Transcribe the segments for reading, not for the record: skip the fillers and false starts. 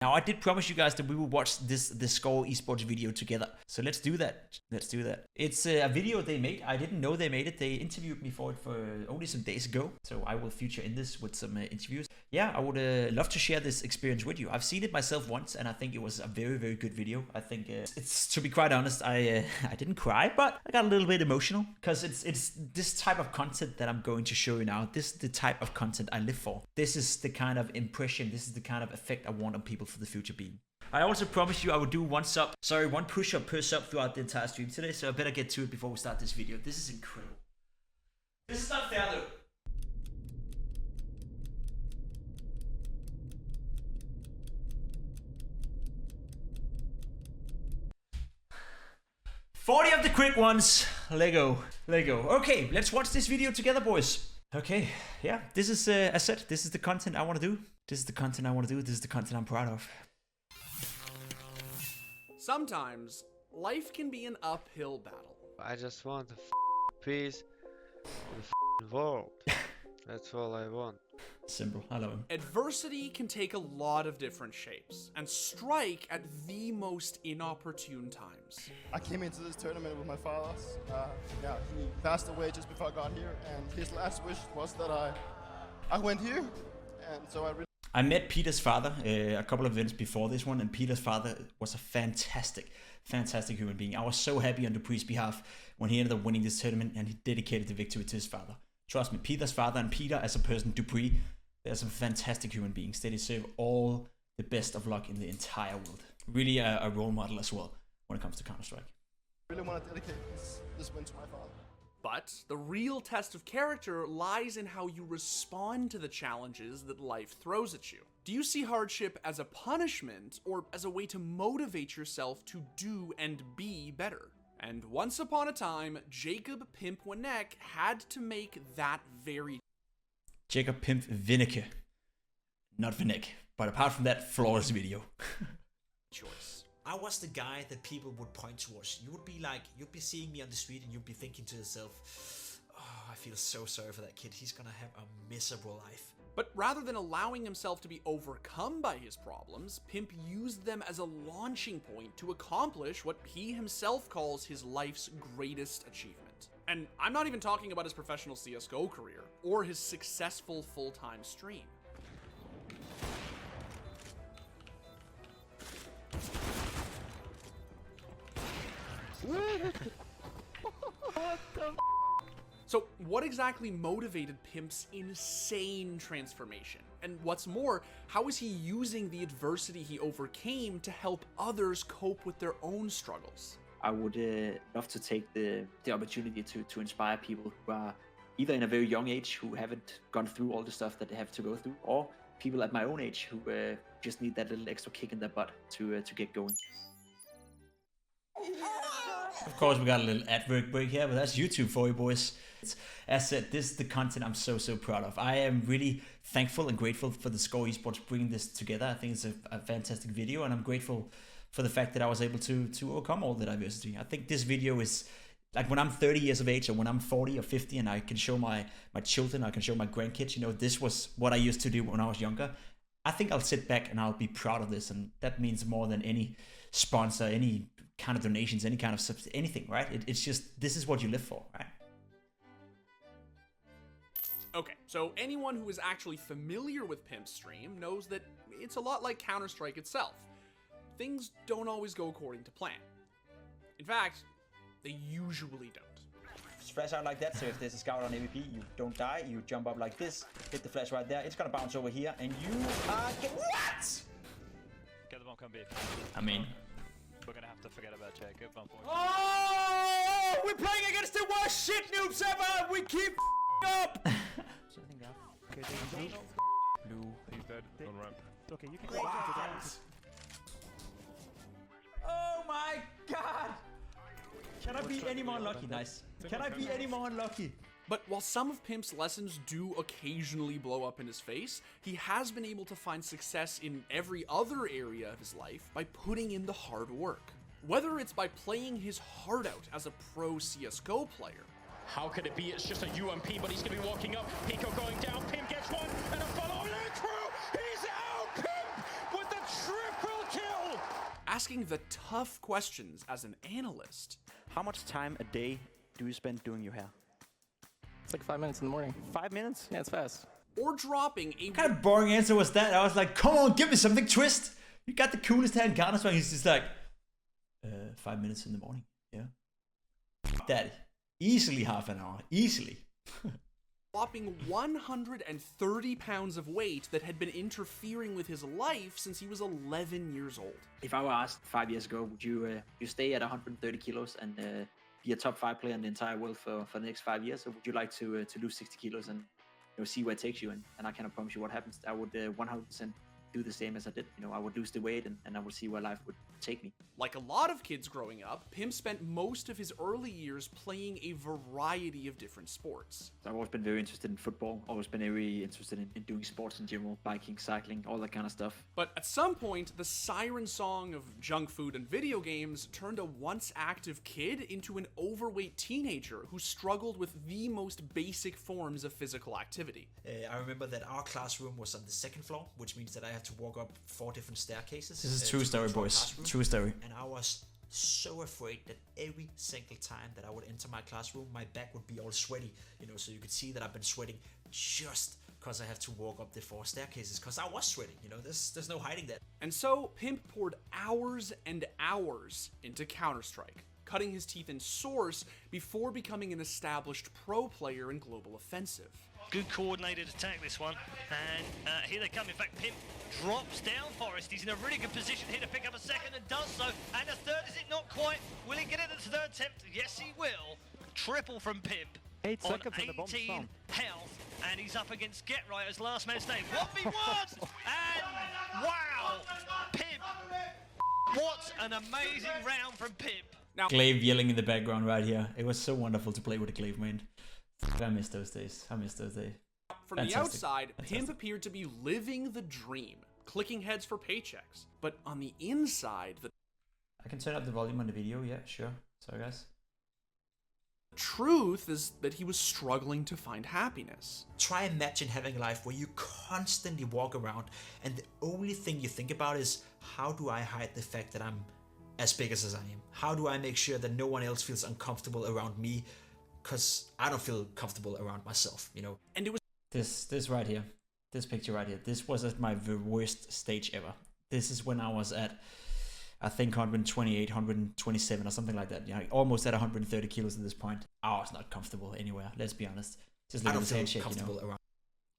Now, I did promise you guys that we would watch this theScore Esports video together. So let's do that. Let's do that. It's a video they made. I didn't know they made it. They interviewed me for it for only some days ago. So I will feature in this with some interviews. Yeah, I would love to share this experience with you. I've seen it myself once, and I think it was a very, very good video. I think it's, to be quite honest, I didn't cry, but I got a little bit emotional because it's this type of content that I'm going to show you now. This is the type of content I live for. This is the kind of impression, this is the kind of effect I want on people for the future being. I also promised you I would do one push-up per sub throughout the entire stream today, so I better get to it before we start this video. This is incredible. This is not fair though. 40 of the quick ones. Lego. Okay, let's watch this video together, boys. Okay, yeah, this is, as said, this is the content I want to do. This is the content I want to do. This is the content I'm proud of. Sometimes, life can be an uphill battle. I just want peace in the world. That's all I want. Simple, I love him. Adversity can take a lot of different shapes and strike at the most inopportune times. I came into this tournament with my father. Yeah, he passed away just before I got here, and his last wish was that I went here, and so I met Peter's father a couple of events before this one, and Peter's father was a fantastic human being. I was so happy on Dupree's behalf when he ended up winning this tournament, and he dedicated the victory to his father. Trust me, Peter's father and Peter as a person, Dupree, they're some fantastic human beings. They deserve all the best of luck in the entire world. Really a role model as well when it comes to Counter-Strike. I really want to dedicate this win to my father. But the real test of character lies in how you respond to the challenges that life throws at you. Do you see hardship as a punishment or as a way to motivate yourself to do and be better? And once upon a time, Jacob Pimp Winneke had to make that very Jacob Pimp Winneke. Not Winneke, but apart from that, flawless video. choice. I was the guy that people would point towards. You would be like, you'd be seeing me on the street and you'd be thinking to yourself, oh, I feel so sorry for that kid. He's gonna have a miserable life. But rather than allowing himself to be overcome by his problems, Pimp used them as a launching point to accomplish what he himself calls his life's greatest achievement. And I'm not even talking about his professional CSGO career, or his successful full-time stream. So what exactly motivated Pimp's insane transformation? And what's more, how is he using the adversity he overcame to help others cope with their own struggles? I would love to take the opportunity to inspire people who are either in a very young age who haven't gone through all the stuff that they have to go through, or people at my own age who just need that little extra kick in their butt to get going. Of course, we got a little ad break here, but that's YouTube for you, boys. As said, this is the content I'm so proud of. I am really thankful and grateful for theScore Esports bringing this together. I think it's a fantastic video, and I'm grateful for the fact that I was able to overcome all the diversity. I think this video is like when I'm 30 years of age, or when I'm 40 or 50, and I can show my children, I can show my grandkids, you know, this was what I used to do when I was younger. I think I'll sit back and I'll be proud of this, and that means more than any sponsor, any kind of donations, any kind of anything, right? It's just, this is what you live for, right? Okay, so anyone who is actually familiar with Pimp's stream knows that it's a lot like Counter-Strike itself. Things don't always go according to plan. In fact, they usually don't. Flash out like that, so if there's a scout on AVP, you don't die, you jump up like this, hit the flash right there, it's gonna bounce over here, and you are what? Get the bomb, come B. I mean, we're gonna have to forget about Jacob, unfortunately. Oh, we're playing against the worst shit noobs ever. We keep up. Okay, blue. He's dead. On ramp. Okay, you can Oh my god. Can I be any more unlucky? Nice. Can I be any more unlucky? But while some of Pimp's lessons do occasionally blow up in his face, he has been able to find success in every other area of his life by putting in the hard work. Whether it's by playing his heart out as a pro CSGO player. How could it be? It's just a UMP, but he's going to be walking up. Pico going down. Pimp gets one, and a follow-on through. He's out. Pimp with the triple. asking the tough questions as an analyst. How much time a day do you spend doing your hair? It's like 5 minutes in the morning. 5 minutes? Yeah, it's fast. Or dropping a What kind of boring answer was that? I was like, come on, give me something twist. You got the coolest hair in Counter-Strike. He's just like, 5 minutes in the morning. Yeah. That easily half an hour. Easily. dropping 130 pounds of weight that had been interfering with his life since he was 11 years old. If I were asked 5 years ago, would you stay at 130 kilos and be a top 5 player in the entire world for the next 5 years, or would you like to lose 60 kilos and see where it takes you? And I cannot promise you what happens. I would 100% do the same as I did. I would lose the weight and I would see where life would take me. Like a lot of kids growing up, Pimp spent most of his early years playing a variety of different sports. I've always been very interested in football, always been very interested in doing sports in general, biking, cycling, all that kind of stuff. But at some point, the siren song of junk food and video games turned a once active kid into an overweight teenager who struggled with the most basic forms of physical activity. I remember that our classroom was on the 2nd floor, which means that I had to walk up 4 different staircases. This is true story, boys. True story. And I was so afraid that every single time that I would enter my classroom, my back would be all sweaty, so you could see that I've been sweating just because I have to walk up the 4 staircases, because I was sweating, there's no hiding that. And so Pimp poured hours and hours into Counter-Strike, cutting his teeth in Source before becoming an established pro player in Global Offensive. Good coordinated attack, this one. And here they come. In fact, Pimp drops down Forest. He's in a really good position here to pick up a second and does so. And a third, is it not quite? Will he get it at the third attempt? Yes, he will. Triple from Pimp. 8 on seconds and the bomb's 18 down. health. And he's up against Get Right as last man standing. 1v1! And wow! Pimp. What an amazing round from Pimp. Now, Glaive yelling in the background right here. It was so wonderful to play with a Glaive, man. I miss those days. I miss those days. from Fantastic. the outside, Fantastic. Pimp appeared to be living the dream, clicking heads for paychecks. But on the inside, the I can turn up the volume on the video, yeah, sure. Sorry, guys. truth is that he was struggling to find happiness. Try imagine having a life where you constantly walk around and the only thing you think about is, how do I hide the fact that I'm as big as I am? How do I make sure that no one else feels uncomfortable around me? Because I don't feel comfortable around myself, And it was This right here, this picture right here, this was at my worst stage ever. This is when I was at, I think 128, 127 or something like that. Almost at 130 kilos at this point. I was not comfortable anywhere, let's be honest. Just I look at don't this feel handshake, comfortable around.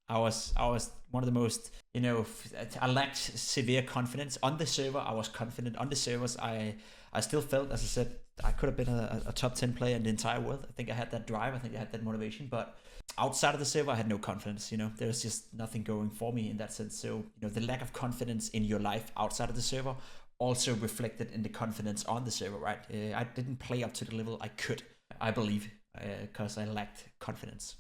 I was one of the most, I lacked severe confidence on the server. I was confident on the servers. I still felt, as I said, I could have been a top 10 player in the entire world. I think I had that drive. I think I had that motivation. But outside of the server, I had no confidence. There's just nothing going for me in that sense. So, the lack of confidence in your life outside of the server also reflected in the confidence on the server, right? I didn't play up to the level I could, I believe, because I lacked confidence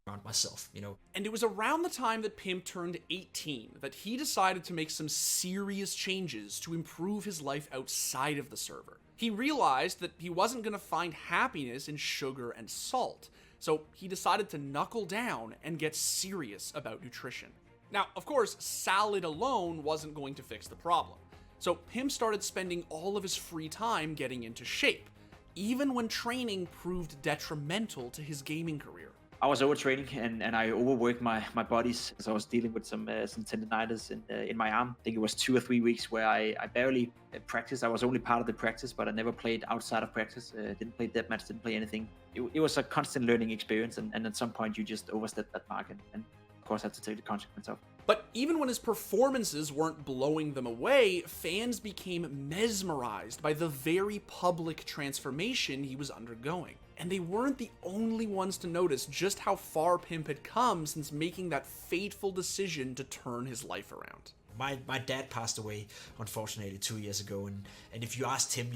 Around myself, And it was around the time that Pimp turned 18 that he decided to make some serious changes to improve his life outside of the server. He realized that he wasn't going to find happiness in sugar and salt, so he decided to knuckle down and get serious about nutrition. Now, of course, salad alone wasn't going to fix the problem, so Pimp started spending all of his free time getting into shape, even when training proved detrimental to his gaming career. I was overtraining and I overworked my bodies, so I was dealing with some tendinitis in my arm. I think it was 2 or 3 weeks where I barely practiced. I was only part of the practice, but I never played outside of practice. Didn't play deathmatch, didn't play anything. It was a constant learning experience, and at some point you just overstepped that mark and of course had to take the consequence of. But even when his performances weren't blowing them away, fans became mesmerized by the very public transformation he was undergoing. And they weren't the only ones to notice just how far Pimp had come since making that fateful decision to turn his life around. My dad passed away, unfortunately, 2 years ago, and if you asked him,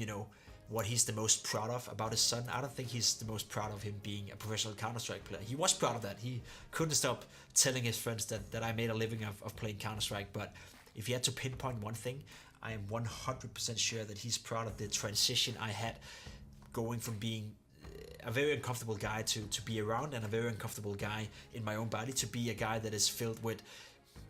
what he's the most proud of about his son, I don't think he's the most proud of him being a professional Counter-Strike player. He was proud of that. He couldn't stop telling his friends that I made a living of playing Counter-Strike, but if he had to pinpoint one thing, I am 100% sure that he's proud of the transition I had going from being a very uncomfortable guy to be around, and a very uncomfortable guy in my own body to be a guy that is filled with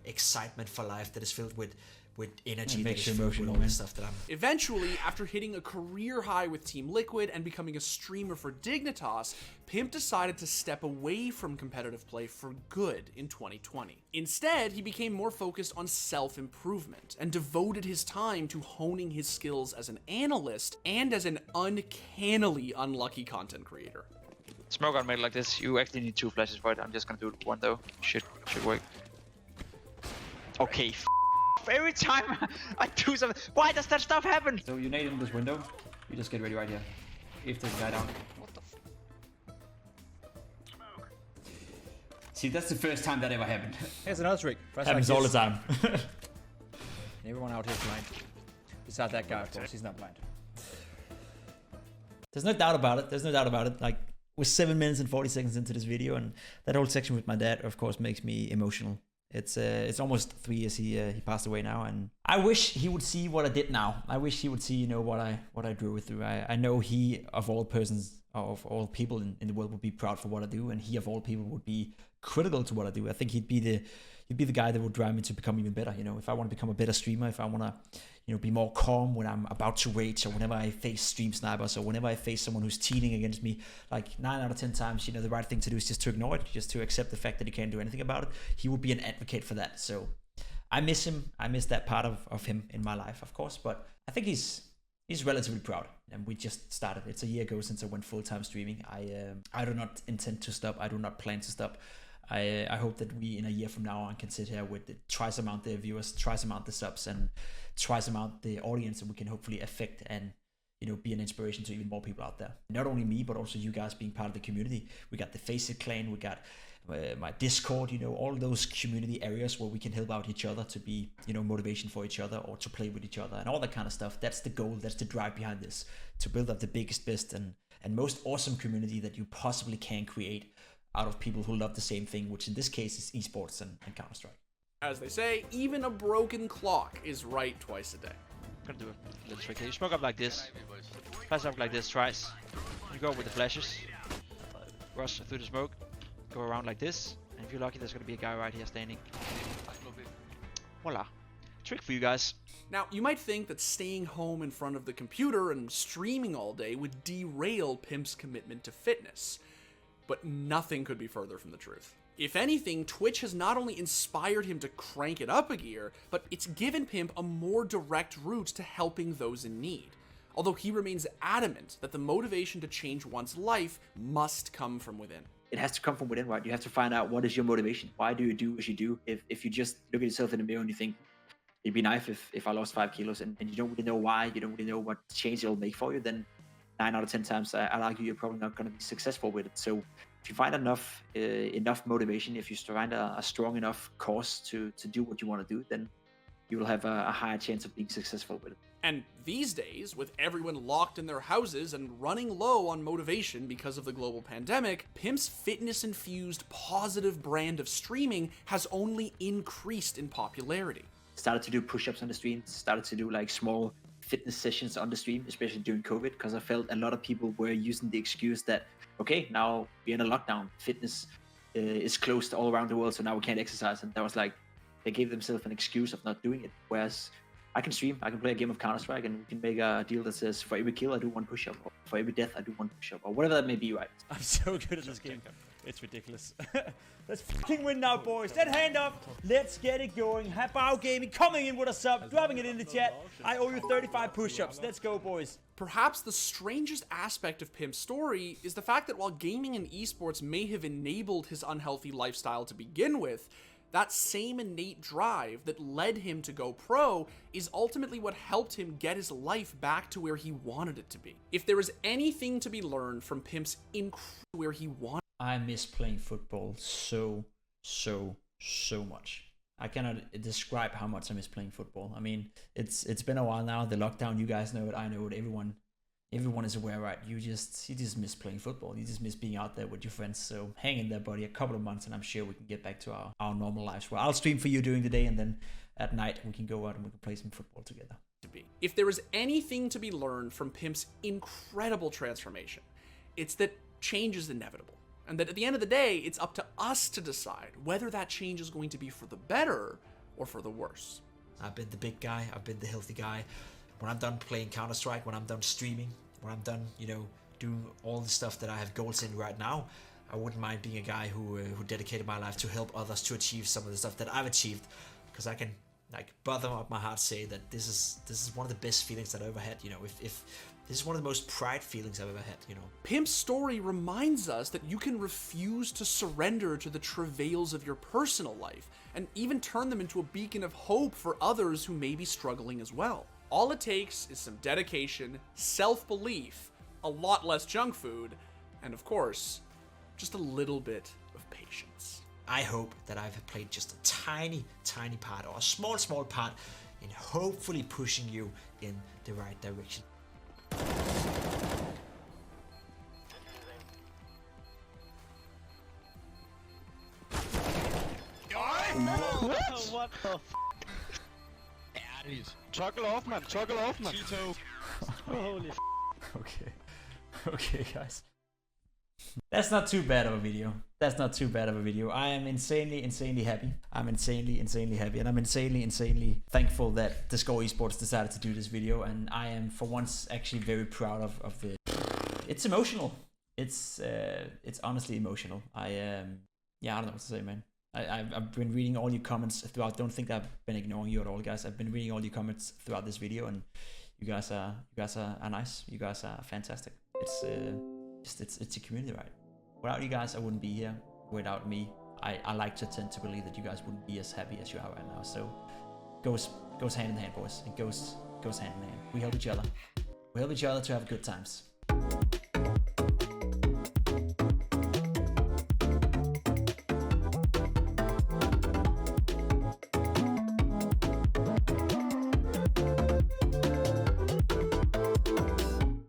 excitement for life, that is filled with with energy. It makes you that is filled with emotional, all man. the stuff that I'm. Eventually, after hitting a career high with Team Liquid and becoming a streamer for Dignitas, Pimp decided to step away from competitive play for good in 2020. Instead, he became more focused on self-improvement and devoted his time to honing his skills as an analyst and as an uncannily unlucky content creator. Smoke on mid like this. You actually need 2 flashes for it. I'm just gonna do one though. Should work. Okay. Every time I do something, why does that stuff happen? So you nade in this window. You just get ready right here. If the guy down. See, that's the first time that ever happened. Here's another trick. First Happens like all the this. time. And everyone out here is blind. Besides that guy, of course, he's not blind. There's no doubt about it. There's no doubt about it. Like, we're 7 minutes and 40 seconds into this video, and that whole section with my dad, of course, makes me emotional. It's almost 3 years he passed away now, and I wish he would see what I did now. I wish he would see, you know, what I drew through. I know he, of all persons, of all people in the world, would be proud for what I do, and he, of all people, would be critical to what I do. I think he'd be the guy that would drive me to become even better. You know, if I want to become a better streamer, if I want to, you know, be more calm when I'm about to rage, or whenever I face stream snipers, or whenever I face someone who's cheating against me, like 9 out of 10 times, you know, the right thing to do is just to ignore it, just to accept the fact that you can't do anything about it. He would be an advocate for that. So I miss him. I miss that part of him in my life, of course, but I think he's relatively proud, and we just started. It's a year ago since I went full-time streaming. I do not intend to stop. I do not plan to stop. I hope that we, in a year from now on, can sit here with twice amount the viewers, twice amount the subs, and twice amount the audience, and we can hopefully affect and, you know, be an inspiration to even more people out there. Not only me, but also you guys being part of the community. We got the Faceit clan, we got my Discord, you know, all those community areas where we can help out each other to be, you know, motivation for each other, or to play with each other, and all that kind of stuff. That's the goal, that's the drive behind this, to build up the biggest, best, and most awesome community that you possibly can create out of people who love the same thing, which in this case is esports and Counter-Strike. As they say, even a broken clock is right twice a day. I'm gonna do a little trick here. You smoke up like this. Flash up like this twice. You go with the flashes. Rush through the smoke. Go around like this. And if you're lucky, there's gonna be a guy right here standing. Voila. Trick for you guys. Now, you might think that staying home in front of the computer and streaming all day would derail Pimp's commitment to fitness. But nothing could be further from the truth. If anything, Twitch has not only inspired him to crank it up a gear, but it's given Pimp a more direct route to helping those in need. Although he remains adamant that the motivation to change one's life must come from within. It has to come from within, right? You have to find out what is your motivation. Why do you do what you do? If you just look at yourself in the mirror and you think, it'd be nice if I lost 5 kilos, and you don't really know why, you don't really know what change it'll make for you, then 9 out of 10 times, I'd argue you're probably not going to be successful with it. So if you find enough motivation, if you find a strong enough cause to do what you want to do, then you will have a higher chance of being successful with it. And these days, with everyone locked in their houses and running low on motivation because of the global pandemic, Pimp's fitness-infused positive brand of streaming has only increased in popularity. Started to do push-ups on the stream, started to do like small fitness sessions on the stream, especially during COVID, because I felt a lot of people were using the excuse that, okay, now we're in a lockdown, fitness is closed all around the world, so now we can't exercise. And that was like, they gave themselves an excuse of not doing it. Whereas I can stream, I can play a game of Counter-Strike, and we can make a deal that says, for every kill I do 1 push-up, or for every death I do 1 push-up, or whatever that may be, right? I'm so good at this game. It's ridiculous. Let's fucking win now, boys. That hand up. Let's get it going. Habao Gaming coming in with a sub, dropping it in the chat. I owe you 35 push-ups. Let's go, boys. Perhaps the strangest aspect of Pimp's story is the fact that while gaming and esports may have enabled his unhealthy lifestyle to begin with, that same innate drive that led him to go pro is ultimately what helped him get his life back to where he wanted it to be. If there is anything to be learned from Pimp's where he wanted, I miss playing football so much. I cannot describe how much I miss playing football. I mean, it's been a while now. The lockdown, you guys know it, I know it, everyone is aware, right? You just miss playing football. You just miss being out there with your friends. So hang in there, buddy. A couple of months, and I'm sure we can get back to our normal lives. Well, I'll stream for you during the day, and then at night we can go out and we can play some football together. If there is anything to be learned from Pimp's incredible transformation, it's that change is inevitable. And that at the end of the day, it's up to us to decide whether that change is going to be for the better or for the worse. I've been the big guy. I've been the healthy guy. When I'm done playing Counter-Strike, when I'm done streaming, when I'm done, you know, doing all the stuff that I have goals in right now, I wouldn't mind being a guy who dedicated my life to help others to achieve some of the stuff that I've achieved, because I can, like, bottom up my heart say that this is one of the best feelings that I ever had. You know, if this is one of the most pride feelings I've ever had. You know, Pimp's story reminds us that you can refuse to surrender to the travails of your personal life, and even turn them into a beacon of hope for others who may be struggling as well. All it takes is some dedication, self-belief, a lot less junk food, and of course, just a little bit of patience. I hope that I've played just a tiny part, or a small part, in hopefully pushing you in the right direction. What the f? Toggle off, man. Toggle off, man. Holy f. Okay, guys. That's not too bad of a video. That's not too bad of a video. I am insanely happy. I'm insanely happy, and I'm insanely thankful that theScore Esports decided to do this video, and I am for once actually very proud of it. It's emotional. It's honestly emotional. Yeah, I don't know what to say, man. I've been reading all your comments throughout. Don't think I've been ignoring you at all, guys. I've been reading all your comments throughout this video, and you guys are nice. You guys are fantastic. It's a community, right? Without you guys, I wouldn't be here. Without me, I like to tend to believe that you guys wouldn't be as happy as you are right now. So goes hand in hand, boys. It goes hand in hand. We help each other. We help each other to have good times.